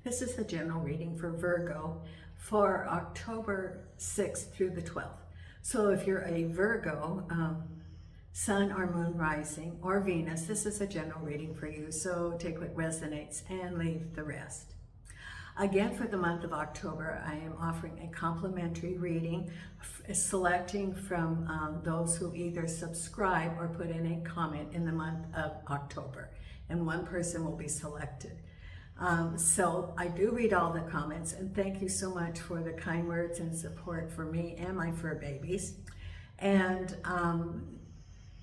This is a general reading for Virgo for October 6th through the 12th. So if you're a Virgo, Sun or Moon rising or Venus, this is a general reading for you. So take what resonates and leave the rest. Again, for the month of October, I am offering a complimentary reading, selecting from those who either subscribe or put in a comment in the month of October. And one person will be selected. So I do read all the comments, and thank you so much for the kind words and support for me and my fur babies. And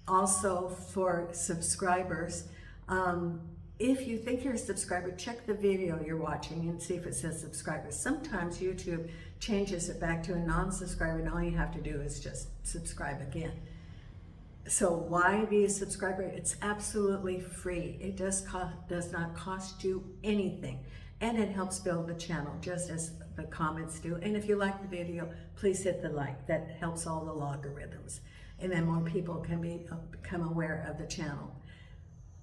also for subscribers, if you think you're a subscriber, check the video you're watching and see if it says subscribers. Sometimes YouTube changes it back to a non-subscriber, and all you have to do is just subscribe again. So why be a subscriber? It's absolutely free. It does not cost you anything, and it helps build the channel just as the comments do. And if you like the video, please hit the like. That helps all the logarithms, and then more people can become aware of the channel.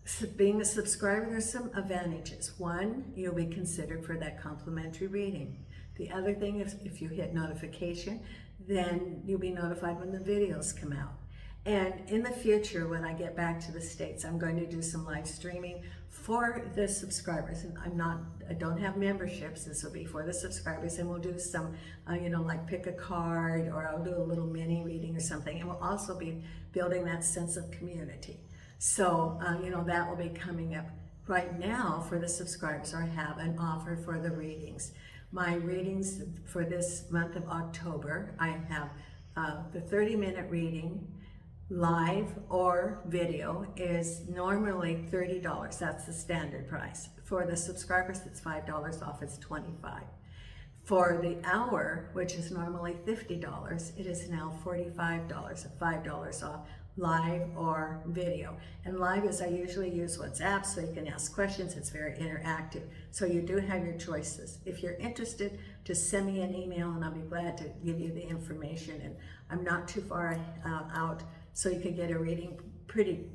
So being a subscriber, there's some advantages. One, you'll be considered for that complimentary reading. The other thing is if you hit notification, then you'll be notified when the videos come out. And in the future, when I get back to the States, I'm going to do some live streaming for the subscribers. And I don't have memberships. This will be for the subscribers, and we'll do some, like pick a card, or I'll do a little mini reading or something. And we'll also be building that sense of community. So, that will be coming up. Right now, for the subscribers, I have an offer for the readings. My readings for this month of October, I have the 30-minute reading, live or video, is normally $30. That's the standard price. For the subscribers, it's $5 off. It's $25. For the hour, which is normally $50, it is now $45, $5 off, live or video. And live is I usually use WhatsApp, so you can ask questions. It's very interactive. So you do have your choices. If you're interested, just send me an email and I'll be glad to give you the information. And I'm not too far out, so you can get a reading pretty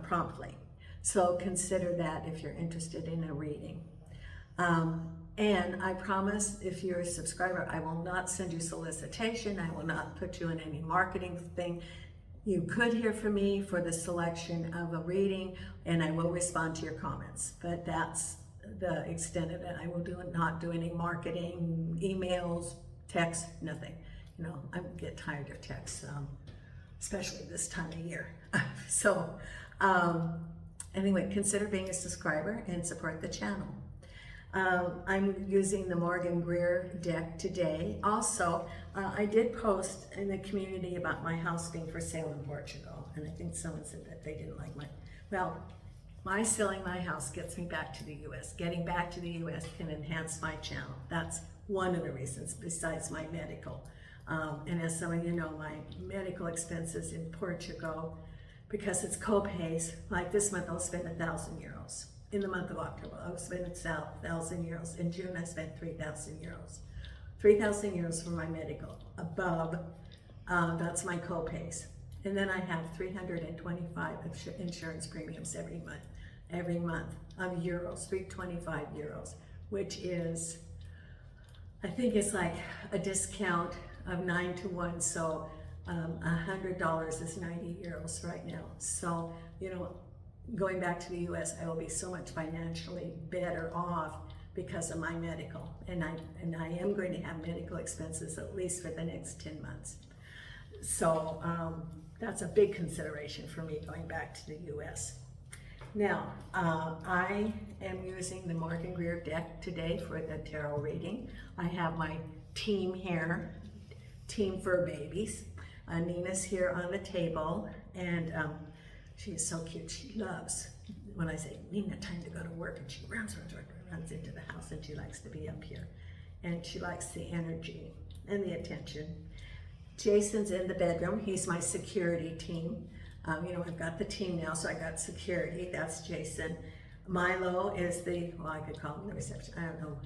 promptly. So consider that if you're interested in a reading. And I promise, if you're a subscriber, I will not send you solicitation. I will not put you in any marketing thing. You could hear from me for the selection of a reading, and I will respond to your comments. But that's the extent of it. I will not do any marketing, emails, text, nothing. I get tired of texts, especially this time of year. So anyway, consider being a subscriber and support the channel. I'm using the Morgan Greer deck today. Also, I did post in the community about my house being for sale in Portugal, and I think someone said that they didn't like my selling my house gets me back to the U.S. Getting back to the U.S. can enhance my channel. That's one of the reasons, besides my medical. And as some of you know, my medical expenses in Portugal, because it's co-pays, like this month I'll spend €1,000. In the month of October, I was spending €1,000. In June, I spent €3,000. €3,000 for my medical. Above, that's my co-pays. And then I have 325 of insurance premiums every month of euros, 325 euros, which is, I think it's like a discount of 9 to 1. So $100 is 90 euros right now. So, going back to the U.S., I will be so much financially better off because of my medical. And I am going to have medical expenses at least for the next 10 months. So that's a big consideration for me going back to the U.S. Now, I am using the Morgan Greer deck today for the tarot reading. I have my team here, Team Fur Babies. Nina's here on the table, and she is so cute. She loves when I say, Nina, time to go to work, and she runs into the house, and she likes to be up here. And she likes the energy and the attention. Jason's in the bedroom. He's my security team. I've got the team now, so I got security. That's Jason. Milo is I could call him the reception. I don't know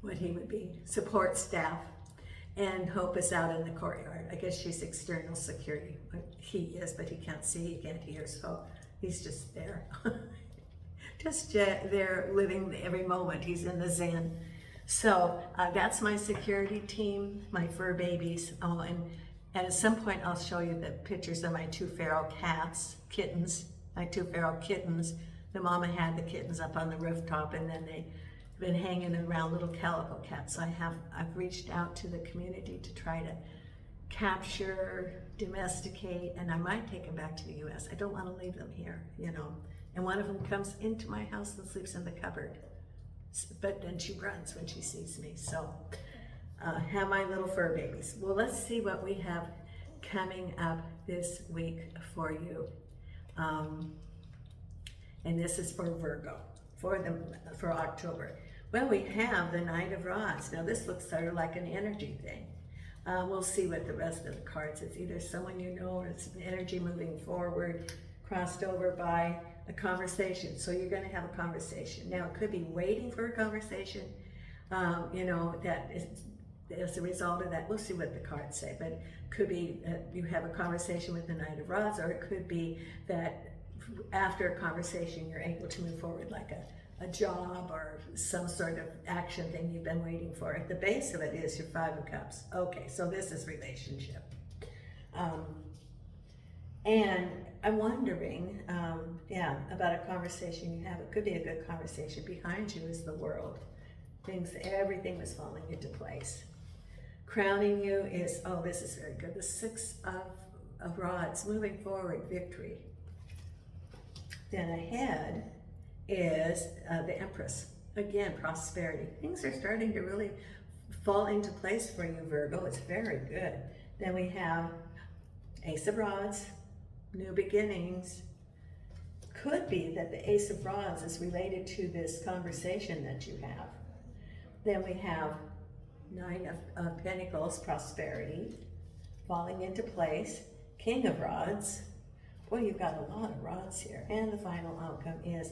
what he would be. Support staff. And Hope is out in the courtyard. I guess she's external security. He is, but he can't see, he can't hear, so he's just there. just there living every moment. He's in the Zen. So that's my security team, my fur babies. Oh, and at some point I'll show you the pictures of my 2 feral kittens, my 2 feral kittens. The mama had the kittens up on the rooftop, and then they've been hanging around, little calico cats. I've reached out to the community to try to capture, domesticate, and I might take them back to the U.S. I don't want to leave them here, you know. And one of them comes into my house and sleeps in the cupboard. But then she runs when she sees me. So have my little fur babies. Well, let's see what we have coming up this week for you. And this is for Virgo, for October. Well, we have the Knight of Rods. Now this looks sort of like an energy thing. We'll see what the rest of the cards. It's either someone you know, or it's an energy moving forward, crossed over by a conversation. So you're going to have a conversation. Now it could be waiting for a conversation, you know, that is as a result of that. We'll see what the cards say, but it could be you have a conversation with the Knight of Rods, or it could be that after a conversation you're able to move forward, like a job or some sort of action thing you've been waiting for. At the base of it is your 5 of Cups. Okay, so this is relationship. And I'm wondering, about a conversation you have. It could be a good conversation. Behind you is the world. Everything was falling into place. Crowning you is, oh, this is very good. The 6 of Rods, moving forward, victory. Then ahead is the Empress. Again, prosperity. Things are starting to really fall into place for you, Virgo. It's very good. Then we have Ace of Rods, new beginnings. Could be that the Ace of Rods is related to this conversation that you have. Then we have 9 of Pentacles, prosperity, falling into place. King of Rods. Boy, you've got a lot of rods here. And the final outcome is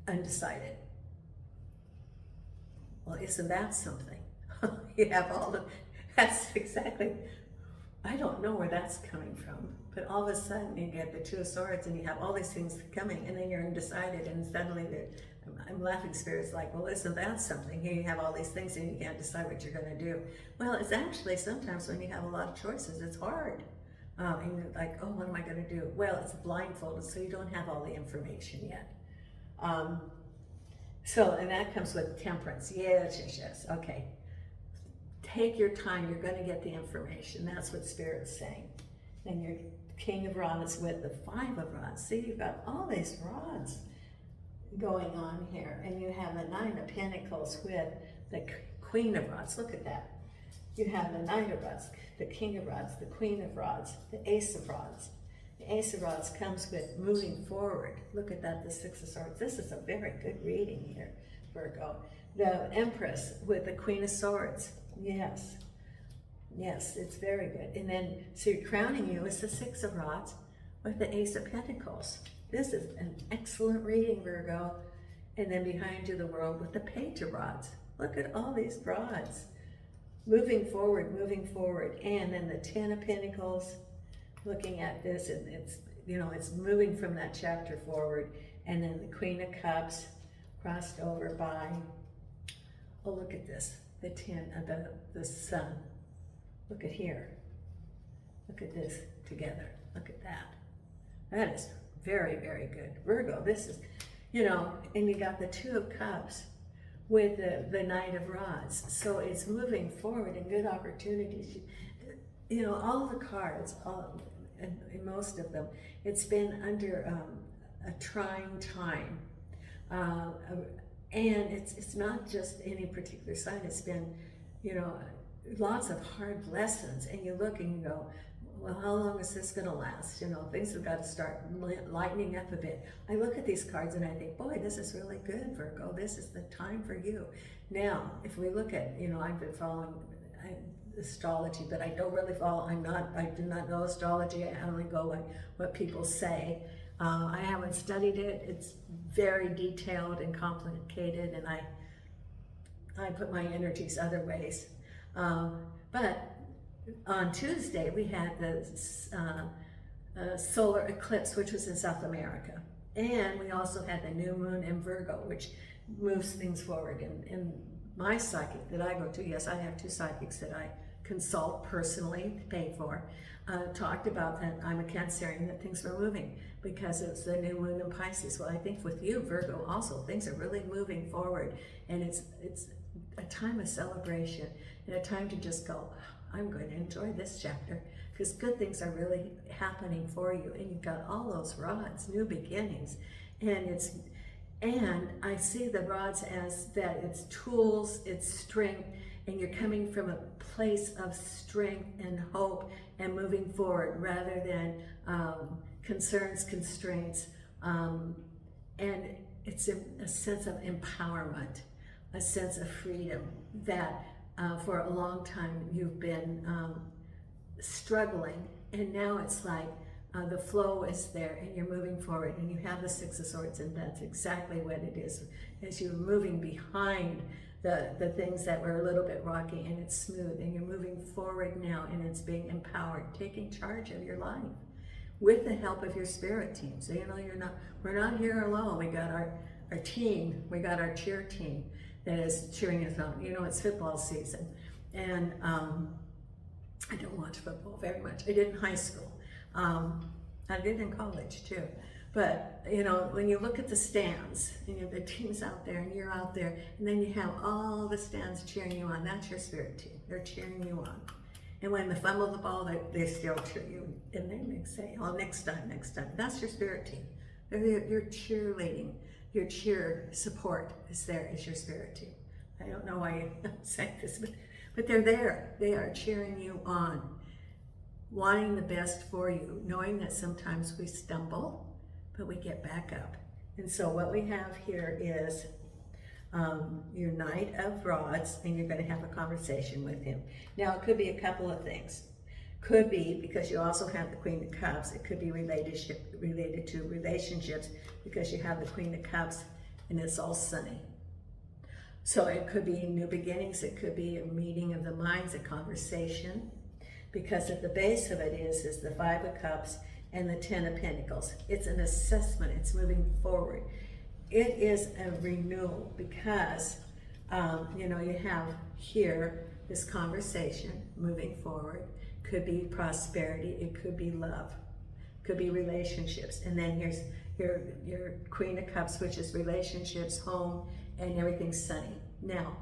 undecided. Well, isn't that something? You have all the, that's exactly, I don't know where that's coming from, but all of a sudden you get the 2 of Swords and you have all these things coming, and then you're undecided, and suddenly I'm laughing, spirits like, well, isn't that something? Here you have all these things and you can't decide what you're going to do. Well, it's actually sometimes when you have a lot of choices, it's hard. And you're like, oh, what am I going to do? Well, it's blindfolded, so you don't have all the information yet. And that comes with Temperance. Yes. Okay. Take your time. You're going to get the information. That's what Spirit's saying. And your King of Rods with the 5 of Rods. See, you've got all these rods going on here. And you have the 9 of Pentacles with the Queen of Rods. Look at that. You have the Knight of Rods, the King of Rods, the Queen of Rods, the Ace of Rods. The Ace of Rods comes with moving forward. Look at that, the 6 of Swords. This is a very good reading here, Virgo. The Empress with the Queen of Swords. Yes, it's very good. And then, so you're crowning you is the 6 of Rods with the Ace of Pentacles. This is an excellent reading, Virgo. And then behind you, the World with the Page of Rods. Look at all these rods. Moving forward. And then the 10 of Pentacles, looking at this, and it's, you know, it's moving from that chapter forward. And then the Queen of Cups crossed over by, oh, look at this, the 10 of the Sun. Look at here. Look at this together. Look at that. That is very, very good. Virgo, this is, you know, and you got the 2 of Cups with the Knight of Rods. So it's moving forward and good opportunities. You know, all the cards, and most of them, it's been under a trying time. And it's not just any particular sign. It's been, you know, lots of hard lessons. And you look and you go, well, how long is this going to last? You know, things have got to start lightening up a bit. I look at these cards and I think, boy, this is really good, Virgo. This is the time for you. Now, if we look at, you know, I've been following astrology, but I don't really follow, I do not know astrology. I only go by what people say. I haven't studied it. It's very detailed and complicated, and I put my energies other ways. But on Tuesday, we had the solar eclipse, which was in South America. And we also had the new moon in Virgo, which moves things forward. And my psychic that I go to, yes, I have 2 psychics that I consult personally, pay for, talked about that I'm a Cancerian, that things were moving because it's the new moon in Pisces. Well, I think with you, Virgo, also, things are really moving forward. And it's a time of celebration and a time to just go, I'm going to enjoy this chapter because good things are really happening for you. And you've got all those rods, new beginnings. And I see the rods as that it's tools, it's strength, and you're coming from a place of strength and hope and moving forward rather than concerns, constraints. And it's a sense of empowerment, a sense of freedom that for a long time you've been struggling, and now it's like the flow is there and you're moving forward, and you have the 6 of Swords, and that's exactly what it is. As you're moving behind the things that were a little bit rocky, and it's smooth, and you're moving forward now, and it's being empowered, taking charge of your life with the help of your spirit team. So we're not here alone. We got our team, we got our cheer team that is cheering us on. It's football season, and I don't watch football very much. I did in high school. I did in college too. But, when you look at the stands, and the team's out there and you're out there, and then you have all the stands cheering you on, that's your spirit team. They're cheering you on. And when they fumble the ball, they still cheer you. And then they say, oh, next time. That's your spirit team. Your cheerleading, your cheer support is there as your spirit team. I don't know why I'm saying this, but they're there. They are cheering you on, wanting the best for you, knowing that sometimes we stumble, but we get back up. And so what we have here is your Knight of Rods, and you're going to have a conversation with him. Now, it could be a couple of things. Could be because you also have the Queen of Cups. It could be related to relationships because you have the Queen of Cups and it's all sunny. So it could be new beginnings. It could be a meeting of the minds, a conversation, because at the base of it is the 5 of Cups and the 10 of Pentacles. It's an assessment. It's moving forward. It is a renewal because, you have here this conversation moving forward. Could be prosperity. It could be love. Could be relationships. And then here's your Queen of Cups, which is relationships, home, and everything's sunny. Now,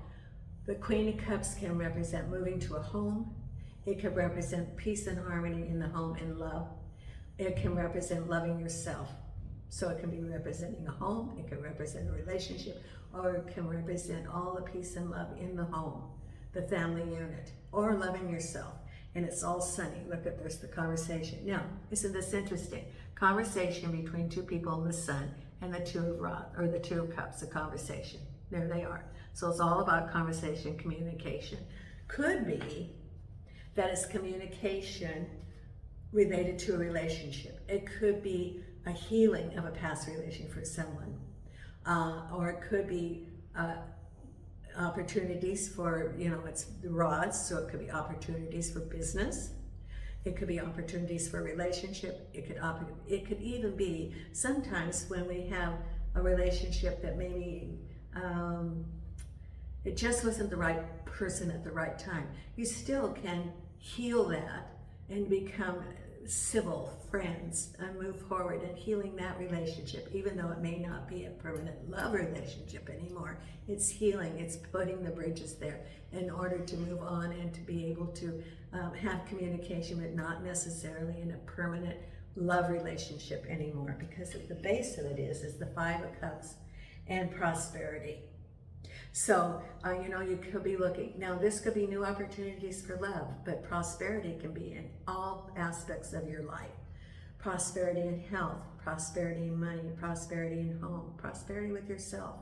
the Queen of Cups can represent moving to a home. It can represent peace and harmony in the home and love. It can represent loving yourself. So it can be representing a home, it can represent a relationship, or it can represent all the peace and love in the home, the family unit, or loving yourself. And it's all sunny. Look at this, the conversation. Now, isn't this interesting? Conversation between 2 people in the sun and the 2 of Rods, or the 2 of Cups, a conversation. There they are. So it's all about conversation, communication. Could be that it's communication related to a relationship. It could be a healing of a past relation for someone, or it could be opportunities for, it's the rods, so it could be opportunities for business. It could be opportunities for relationship. It could even be sometimes when we have a relationship that maybe it just wasn't the right person at the right time. You still can heal that and become civil friends and move forward and healing that relationship, even though it may not be a permanent love relationship anymore. It's healing, it's putting the bridges there in order to move on and to be able to have communication, but not necessarily in a permanent love relationship anymore, because at the base of it is the 5 of Cups and prosperity. So, you could be looking, now this could be new opportunities for love, but prosperity can be in all aspects of your life. Prosperity in health, prosperity in money, prosperity in home, prosperity with yourself.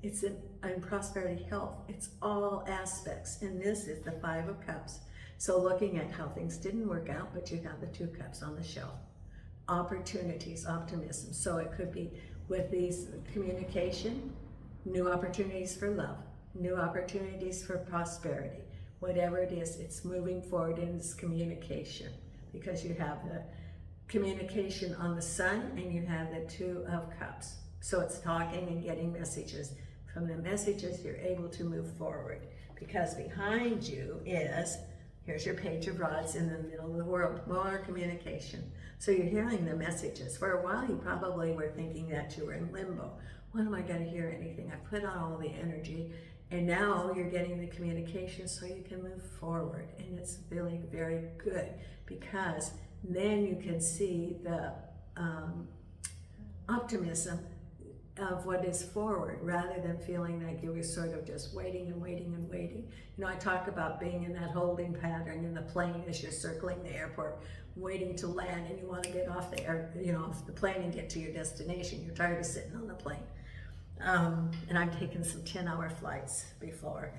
It's in prosperity health. It's all aspects. And this is the 5 of Cups. So looking at how things didn't work out, but you have the 2 cups on the shelf. Opportunities, optimism. So it could be with these communication, new opportunities for love, new opportunities for prosperity. Whatever it is, it's moving forward in this communication, because you have communication on the sun, and you have the Two of Cups. So it's talking and getting messages. From the messages, you're able to move forward, because behind you is, here's your Page of Rods in the middle of the world, more communication. So you're hearing the messages. For a while, you probably were thinking that you were in limbo. When am I going to hear anything? I put on all the energy, and now you're getting the communication so you can move forward. And it's feeling very good, because then you can see the optimism of what is forward, rather than feeling like you were sort of just waiting and waiting and waiting. You know, I talk about being in that holding pattern in the plane as you're circling the airport, waiting to land, and you want to get off the off the plane and get to your destination. You're tired of sitting on the plane. And I've taken some 10-hour flights before,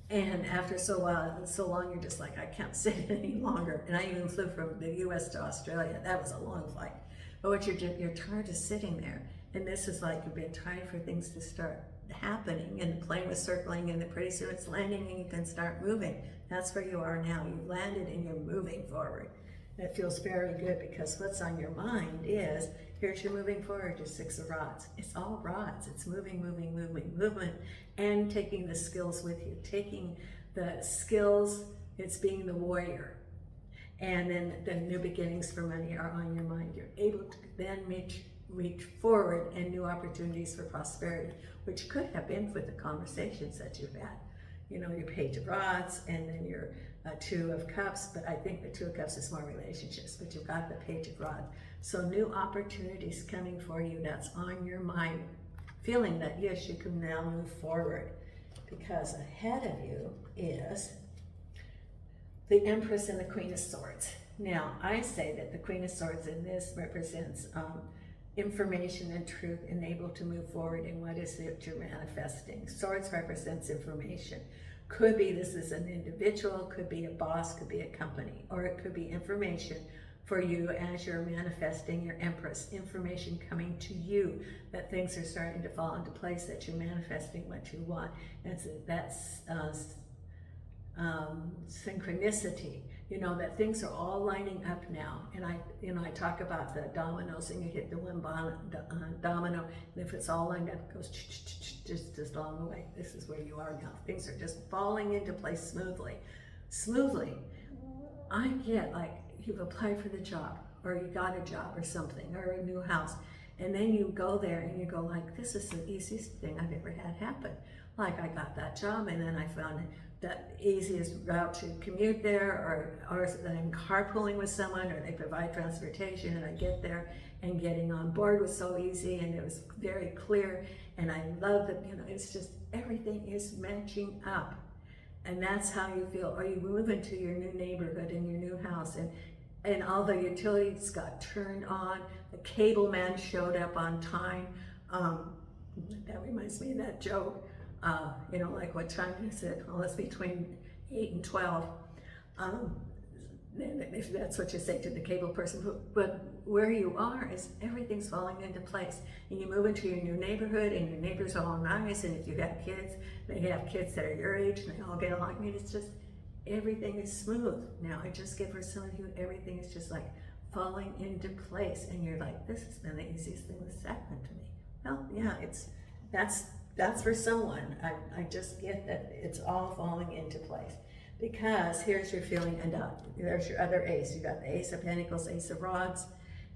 and after so long, you're just like, I can't sit any longer. And I even flew from the US to Australia. That was a long flight. But what you're tired of sitting there. And this is like you've been trying for things to start happening, and the plane was circling, and pretty soon it's landing and you can start moving. That's where you are now. You've landed and you're moving forward. And it feels very good, because what's on your mind is, here's your moving forward, your Six of Rods. It's all rods. It's moving, moving, moving, movement, and taking the skills with you. Taking the skills, it's being the warrior. And then the new beginnings for money are on your mind. You're able to then reach forward, and new opportunities for prosperity, which could have been with the conversations that you've had. You know, your Page of Rods, and then your Two of Cups, but I think the Two of Cups is more relationships, but you've got the Page of Rods. So new opportunities coming for you, that's on your mind. Feeling that, yes, you can now move forward, because ahead of you is the Empress and the Queen of Swords. Now, I say that the Queen of Swords in this represents information and truth, and able to move forward in what is it you're manifesting. Swords represents information. Could be this is an individual, could be a boss, could be a company, or it could be information for you as you're manifesting your Empress. Information coming to you that things are starting to fall into place, that you're manifesting what you want. And so that's synchronicity. You know, that things are all lining up now. And I talk about the dominoes, and you hit the one domino, and if it's all lined up, it goes just along the way. This is where you are now. Things are just falling into place smoothly. Smoothly. I get like you've applied for the job, or you got a job or something, or a new house, and then you go there and you go like, this is the easiest thing I've ever had happen. Like, I got that job, and then I found that easiest route to commute there, or I'm carpooling with someone, or they provide transportation, and I get there, and getting on board was so easy, and it was very clear, and I love that, you know, it's just, everything is matching up. And that's how you feel. Or you move into your new neighborhood, in your new house, and all the utilities got turned on, the cable man showed up on time. That reminds me of that joke. You know, like, what time is it? Well, it's between 8 and 12. If that's what you say to the cable person. But where you are is everything's falling into place. And you move into your new neighborhood, and your neighbors are all nice. And if you have kids, they have kids that are your age, and they all get along. I mean, it's just, everything is smooth. Now, I just give for some of you, everything is just like falling into place. And you're like, this has been the easiest thing that's happened to me. Well, yeah, that's for someone. I just get that it's all falling into place. Because here's your feeling, and there's your other ace. You got the Ace of Pentacles, Ace of Rods,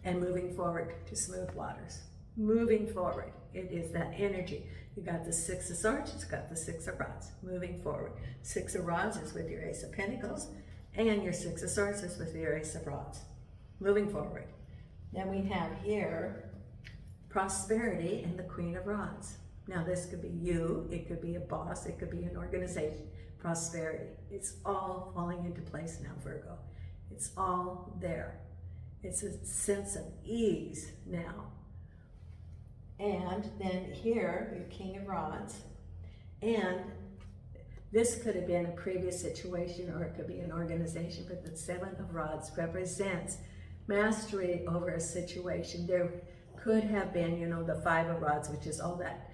and moving forward to smooth waters. Moving forward, it is that energy. You got the Six of Swords, it's got the Six of Rods. Moving forward. Six of Rods is with your Ace of Pentacles, and your Six of Swords is with your Ace of Rods. Moving forward. Then we have here prosperity and the Queen of Rods. Now, this could be you, it could be a boss, it could be an organization. Prosperity. It's all falling into place now, Virgo. It's all there. It's a sense of ease now. And then here, your King of Rods. And this could have been a previous situation, or it could be an organization, but the Seven of Rods represents mastery over a situation. There could have been, you know, the Five of Rods, which is all that,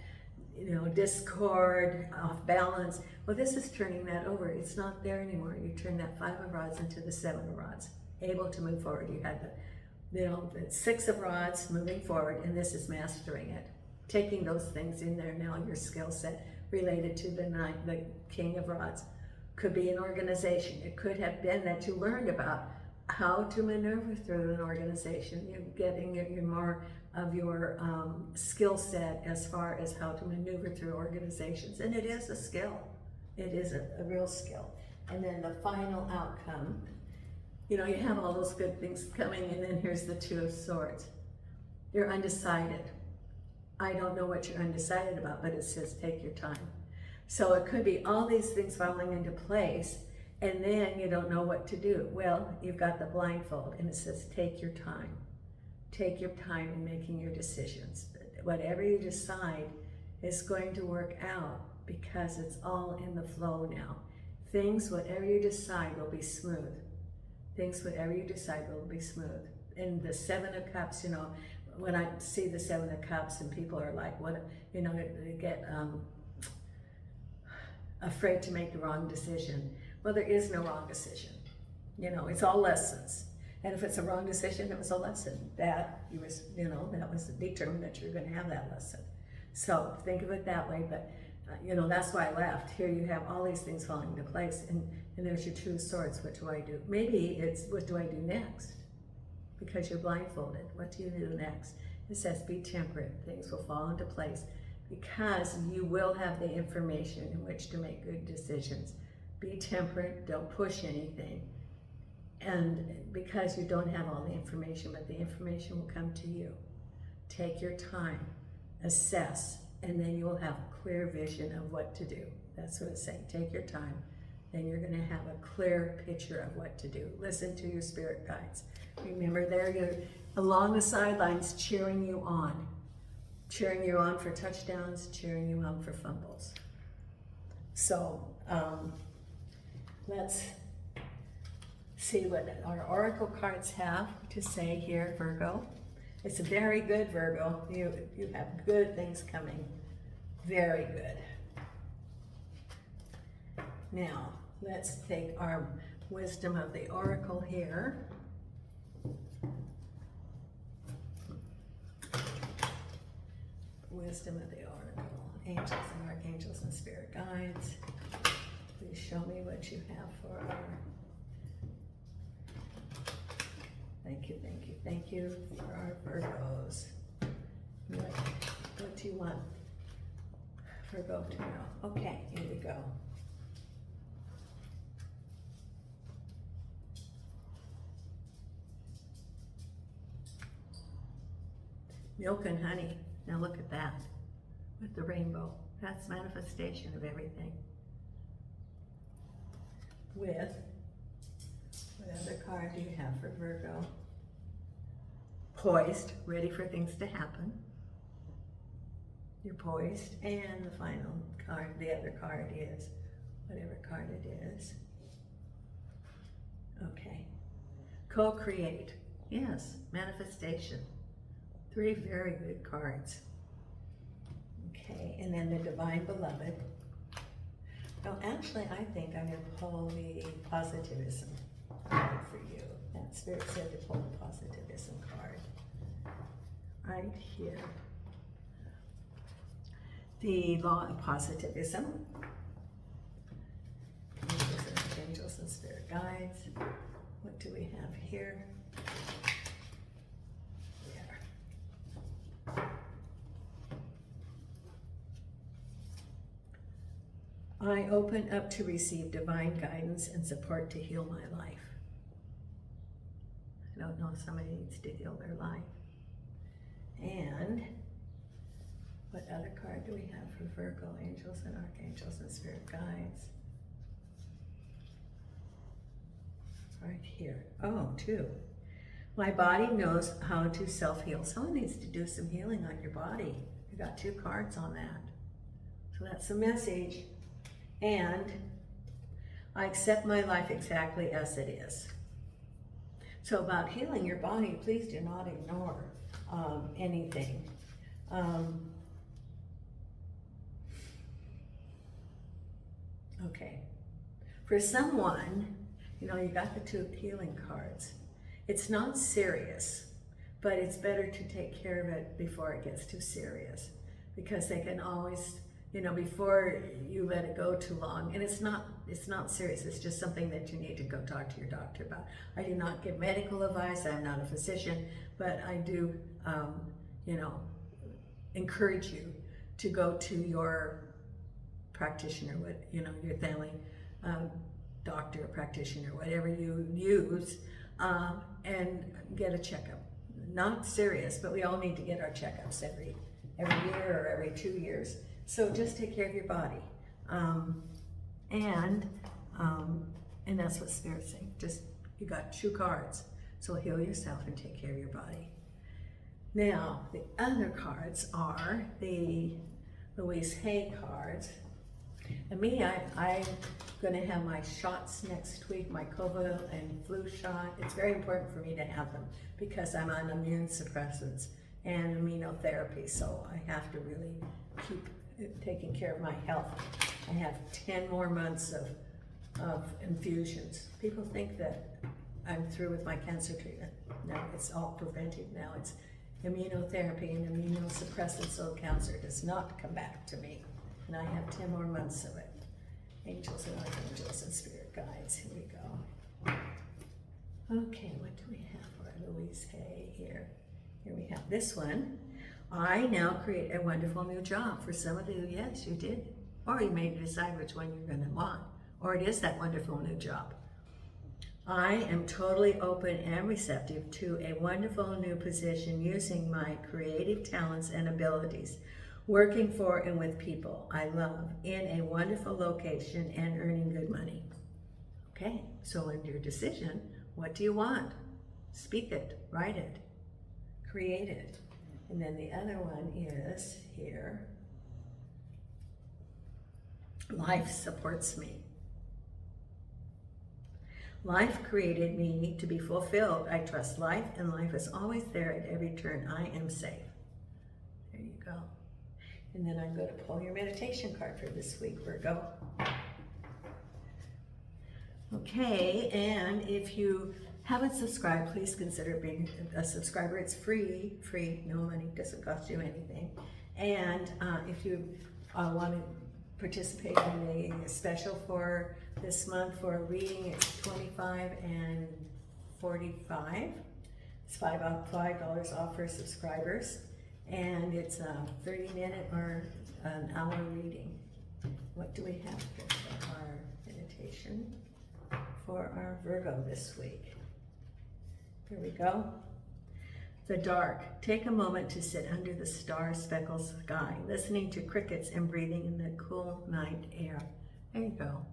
you know, discord, off balance. Well, this is turning that over. It's not there anymore. You turn that Five of Rods into the Seven of Rods, able to move forward. You had You know, the 6 of Rods, moving forward, and this is mastering it. Taking those things in there now, your skill set related to the King of Rods. Could be an organization. It could have been that you learned about how to maneuver through an organization. You're getting your more of your skill set as far as how to maneuver through organizations. And it is a skill. It is a real skill. And then the final outcome, you know, you have all those good things coming, and then here's the 2 of Swords. You're undecided. I don't know what you're undecided about, but it says take your time. So it could be all these things falling into place, and then you don't know what to do. Well, you've got the blindfold, and it says take your time. Take your time in making your decisions. Whatever you decide is going to work out because it's all in the flow now. Things, whatever you decide, will be smooth. Things, whatever you decide, will be smooth. And the 7 of Cups, you know, when I see the 7 of Cups and people are like, what, you know, they get afraid to make the wrong decision. Well, there is no wrong decision. You know, it's all lessons. And if it's a wrong decision, it was a lesson. That was determined that you're going to have that lesson. So think of it that way. But you know, that's why I left. Here you have all these things falling into place, and there's your 2 of Swords. What do I do? Maybe it's what do I do next? Because you're blindfolded. What do you do next? It says be temperate. Things will fall into place because you will have the information in which to make good decisions. Be temperate. Don't push anything. And because you don't have all the information, but the information will come to you. Take your time, assess, and then you will have a clear vision of what to do. That's what it's saying. Take your time, then you're going to have a clear picture of what to do. Listen to your spirit guides. Remember, they're along the sidelines cheering you on for touchdowns, cheering you on for fumbles. So let's see what our oracle cards have to say here, Virgo. It's very good, Virgo. You have good things coming. Very good. Now, let's take our wisdom of the oracle here. Wisdom of the oracle. Angels and archangels and spirit guides. Please show me what you have for our... Thank you for our Virgos. What do you want Virgo to know? Okay, here we go. Milk and honey. Now look at that with the rainbow. That's manifestation of everything. With, what other card do you have for Virgo? Poised, ready for things to happen. You're poised. And the final card, the other card is, whatever card it is. Okay. Co-create. Yes, manifestation. 3 very good cards. Okay, and then the Divine Beloved. Well, actually, I think I'm going to pull the Positivism card for you. That Spirit said to pull the Positivism card. Right here. The Law of Positivism. Angels and spirit guides. What do we have here? There. I open up to receive divine guidance and support to heal my life. I don't know if somebody needs to heal their life. And what other card do we have for Virgo? Angels and archangels and spirit guides. Right here. Oh, 2. My body knows how to self-heal. Someone needs to do some healing on your body. You got 2 cards on that. So that's the message. And I accept my life exactly as it is. So about healing your body, please do not ignore anything. Okay. For someone, you know, you got the 2 healing cards. It's not serious, but it's better to take care of it before it gets too serious, because they can always, you know, before you let it go too long, and it's not serious, it's just something that you need to go talk to your doctor about. I do not give medical advice, I'm not a physician, but I do, you know, encourage you to go to your practitioner, you know, your family doctor, practitioner, whatever you use, and get a checkup. Not serious, but we all need to get our checkups every year or every 2 years. So just take care of your body, and that's what Spirit's saying. Just, you got 2 cards, so heal yourself and take care of your body. Now the other cards are the Louise Hay cards. And me, I'm going to have my shots next week, my COVID and flu shot. It's very important for me to have them because I'm on immune suppressants and immunotherapy, so I have to really keep taking care of my health. I have 10 more months of infusions. People think that I'm through with my cancer treatment. No, it's all preventive now. It's immunotherapy and immunosuppressants, so cancer does not come back to me. And I have 10 more months of it. Angels and archangels and spirit guides. Here we go. Okay, what do we have for Louise Hay here? Here we have this one. I now create a wonderful new job. For some of you, yes, you did. Or you may decide which one you're going to want. Or it is that wonderful new job. I am totally open and receptive to a wonderful new position using my creative talents and abilities, working for and with people I love in a wonderful location and earning good money. Okay, so in your decision, what do you want? Speak it, write it, create it. And then the other one is here. Life supports me. Life created me to be fulfilled. I trust life, and life is always there at every turn. I am safe. There you go. And then I'm going to pull your meditation card for this week, Virgo. Okay, and if you haven't subscribed, please consider being a subscriber. It's free, no money, doesn't cost you anything. And if you want to participate in a special for this month for a reading, it's $25 and $45. It's $5 off for subscribers. And it's a 30-minute or an hour reading. What do we have here for our meditation for our Virgo this week? Here we go. The dark. Take a moment to sit under the star-speckled sky, listening to crickets and breathing in the cool night air. There you go.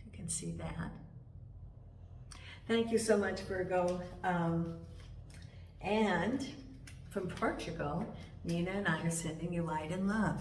You can see that. Thank you so much, Virgo. And from Portugal, Nina and I are sending you light and love.